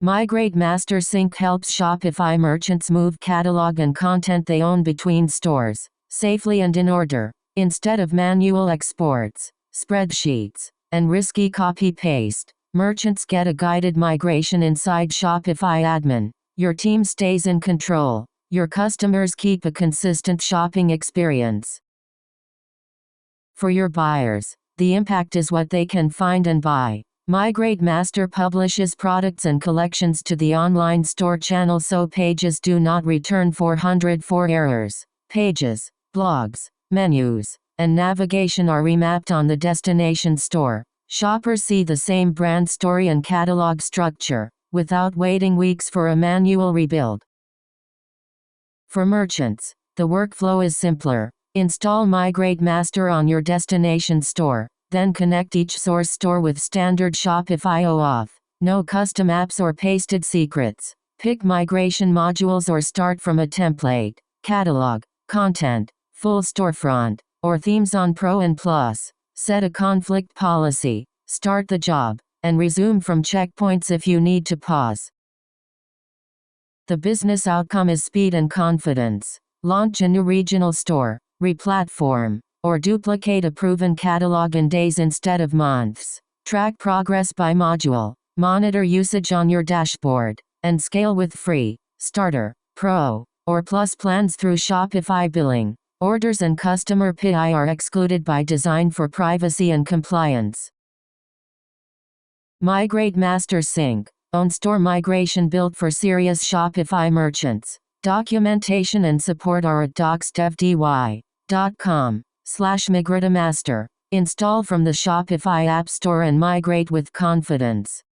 MigrateMaster Sync helps Shopify merchants move catalog and content they own between stores, safely and in order, instead of manual exports, spreadsheets, and risky copy-paste. Merchants get a guided migration inside Shopify admin. Your team stays in control. Your customers keep a consistent shopping experience. For your buyers, the impact is what they can find and buy. MigrateMaster publishes products and collections to the online store channel so pages do not return 404 errors. Pages, blogs, menus, and navigation are remapped on the destination store. Shoppers see the same brand story and catalog structure, without waiting weeks for a manual rebuild. For merchants, the workflow is simpler. Install MigrateMaster on your destination store, then connect each source store with standard Shopify OAuth. No custom apps or pasted secrets. Pick migration modules or start from a template, catalog, content, full storefront, or themes on Pro and Plus. Set a conflict policy, start the job, and resume from checkpoints if you need to pause. The business outcome is speed and confidence. Launch a new regional store, replatform, or duplicate a proven catalog in days instead of months. Track progress by module, monitor usage on your dashboard, and scale with free, starter, pro, or plus plans through Shopify billing. Orders and customer PI are excluded by design for privacy and compliance. MigrateMaster Sync, on-store migration built for serious Shopify merchants. Documentation and support are at docsdevdy.com/MigrateMaster. Install from the Shopify App Store and migrate with confidence.